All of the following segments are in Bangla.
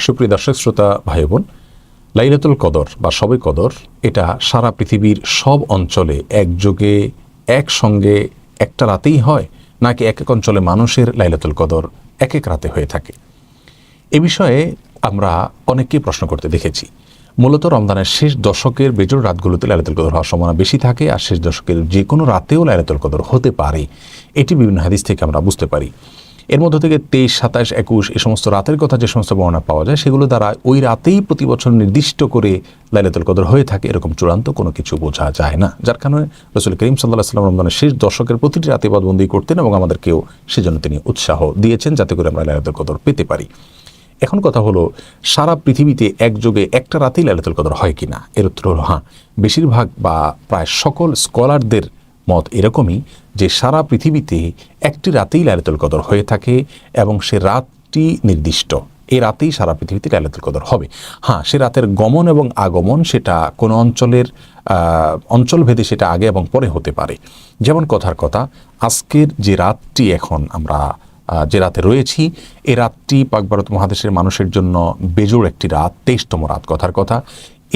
সুপ্রিয় দর্শক শ্রোতা ভাই বোন, লাইলাতুল কদর বা শবে কদর এটা সারা পৃথিবীর সব অঞ্চলে একযোগে একসঙ্গে একটা রাতেই হয়, নাকি এক এক অঞ্চলে মানুষের লাইলাতুল কদর এক এক রাতে হয়ে থাকে? এ বিষয়ে আমরা অনেককেই প্রশ্ন করতে দেখেছি। মূলত রমজানের শেষ দশকের বেজোড় রাতগুলোতে লাইলাতুল কদর হওয়ার সম্ভাবনা বেশি থাকে, আর শেষ দশকের যে কোনো রাতেও লাইলাতুল কদর হতে পারে, এটি বিভিন্ন হাদিস থেকে আমরা বুঝতে পারি। এর মধ্য থেকে 23, 27, 21 এই সমস্ত রাতের কথা যে সমস্ত বর্ণনা পাওয়া যায়, সেগুলো দ্বারা ওই রাতেই প্রতি বছর নির্দিষ্ট করে লাইলাতুল কদর হয়ে থাকে এরকম চূড়ান্ত কোনো কিছু বোঝা যায় না। যার কারণে রাসূল করিম সাল্লাল্লাহু আলাইহি ওয়াসাল্লাম রমজানের শেষ দশকের প্রতিটি রাতে ইবাদতবন্দি করতেন এবং আমাদেরকেও সেজন্য তিনি উৎসাহ দিয়েছেন যাতে করে আমরা লাইলাতুল কদর পেতে পারি। এখন কথা হলো, সারা পৃথিবীতে একযোগে একটা রাতেই লাইলাতুল কদর হয় কিনা? এর উত্তর হলো হ্যাঁ। বেশিরভাগ বা প্রায় সকল স্কলারদের মত এরকমই যে সারা পৃথিবীতে একটি রাতেই লাইলাতুল কদর হয়ে থাকে এবং সে রাতটি নির্দিষ্ট। এই রাতেই সারা পৃথিবীতে লাইলাতুল কদর হবে। হ্যাঁ, সে রাতের গমন এবং আগমন সেটা কোনো অঞ্চলের অঞ্চলভেদে সেটা আগে এবং পরে হতে পারে। যেমন কথার কথা, আজকের যে রাতটি এখন আমরা যে রাতে রয়েছি, এই রাতটি পাক ভারত মহাদেশের মানুষের জন্য বেজোড় একটি রাত, 23তম রাত। কথার কথা,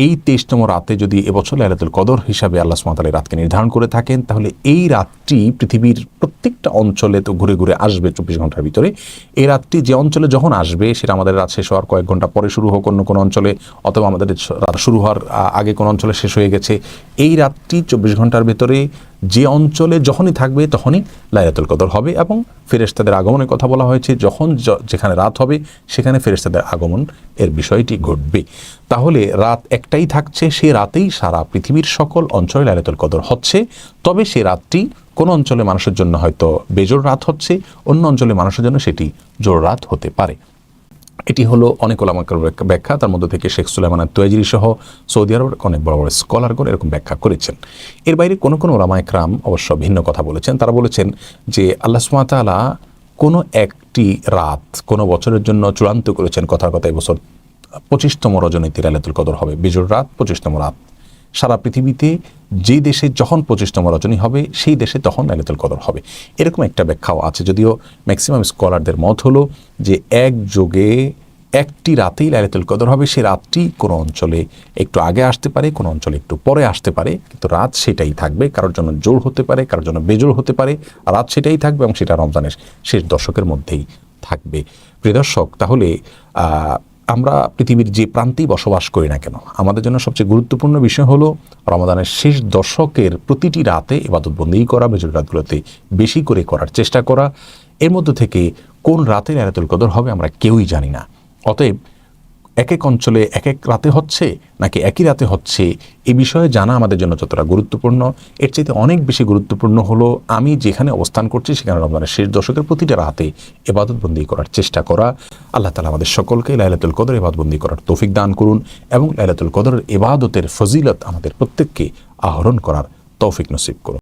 এই 23তম রাতে যদি এবছর লাইলাতুল কদর হিসাবে আল্লাহ সুবহানাহু ওয়া তাআলা রাতকে নির্ধারণ করে থাকেন, তাহলে এই রাতটি পৃথিবীর প্রত্যেকটা অঞ্চলে তো ঘুরে ঘুরে আসবে 24 ঘন্টার ভিতরে। এই রাতটি যে অঞ্চলে যখন আসবে, সেটা আমাদের রাত শেষ হওয়ার কয়েক ঘন্টা পরে শুরু হোক অন্য কোনো অঞ্চলে, অথবা আমাদের রাত শুরু হওয়ার আগে কোনো অঞ্চলে শেষ হয়ে গেছে, এই রাতটি 24 ঘন্টার ভিতরে যে অঞ্চলে যখনই থাকবে তখনই লাইলাতুল কদর হবে। এবং ফেরেশতাদের আগমনের কথা বলা হয়েছে, যখন যেখানে রাত হবে সেখানে ফেরেশতাদের আগমন এর বিষয়টি ঘটবে। তাহলে রাত একটাই থাকছে, সে রাতেই সারা পৃথিবীর সকল অঞ্চলে লাইলাতুল কদর হচ্ছে। তবে সে রাতটি কোনো অঞ্চলে মানুষের জন্য হয়তো বেজোড় রাত হচ্ছে, অন্য অঞ্চলে মানুষের জন্য সেটি জোড় রাত হতে পারে। এটি হলো অনেক ওলামার ব্যাখ্যা, তার মধ্যে থেকে শেখ সুলাইমান আত-তুয়াইজিরি সহ সৌদি আরবের অনেক বড় বড় স্কলারগণ এরকম ব্যাখ্যা করেছেন। এর বাইরে কোনো ওলামা ইকরাম অবশ্য ভিন্ন কথা বলেছেন। তারা বলেছেন যে আল্লাহ সুবহানাহু ওয়া তাআলা কোনো একটি রাত কোনো বছরের জন্য চূড়ান্ত করেছেন। কথার কথা, এবছর 25তম রজনীতে লাইলাতুল কদর হবে, বেজোড় রাত 25তম রাত। সারা পৃথিবীতে যে দেশে যখন 25তম রজনী হবে, সেই দেশে তখন লাইলাতুল কদর হবে, এরকম একটা ব্যাখ্যাও আছে। যদিও ম্যাক্সিমাম স্কলারদের মত হলো যে একযোগে একটি রাতেই লাইলাতুল কদর হবে। সে রাতটি কোনো অঞ্চলে একটু আগে আসতে পারে, কোনো অঞ্চলে একটু পরে আসতে পারে, কিন্তু রাত সেটাই থাকবে। কারোর জন্য জোড় হতে পারে, কারোর জন্য বেজোড় হতে পারে, রাত সেটাই থাকবে এবং সেটা রমজানের শেষ দশকের মধ্যেই থাকবে। প্রিয় দর্শক, তাহলে আমরা পৃথিবীর যে প্রান্তেই বসবাস করি না কেন, আমাদের জন্য সবচেয়ে গুরুত্বপূর্ণ বিষয় হলো রমাদানের শেষ দশকের প্রতিটি রাতে ইবাদত বন্দেগী করা, বেজোড় রাতগুলোতে বেশি করে করার চেষ্টা করা। এর মধ্যে থেকে কোন রাতে লাইলাতুল কদর হবে আমরা কেউই জানি না। অতএব এক এক অঞ্চলে এক এক রাতে হচ্ছে নাকি একই রাতে হচ্ছে, এই বিষয়ে জানা আমাদের জন্য যতটা গুরুত্বপূর্ণ, এর চাইতে অনেক বেশি গুরুত্বপূর্ণ হলো আমি যেখানে অবস্থান করছি সেখানে রমজানের শেষ দশকের প্রতিটা রাতে ইবাদত বন্দেগী করার চেষ্টা করা। আল্লাহ তাআলা আমাদের সকলকে লাইলাতুল কদর ইবাদত বন্দেগী করার তৌফিক দান করুন এবং লাইলাতুল কদরের ইবাদতের ফজিলত আমাদের প্রত্যেককে আহরণ করার তৌফিক নসিব করুন।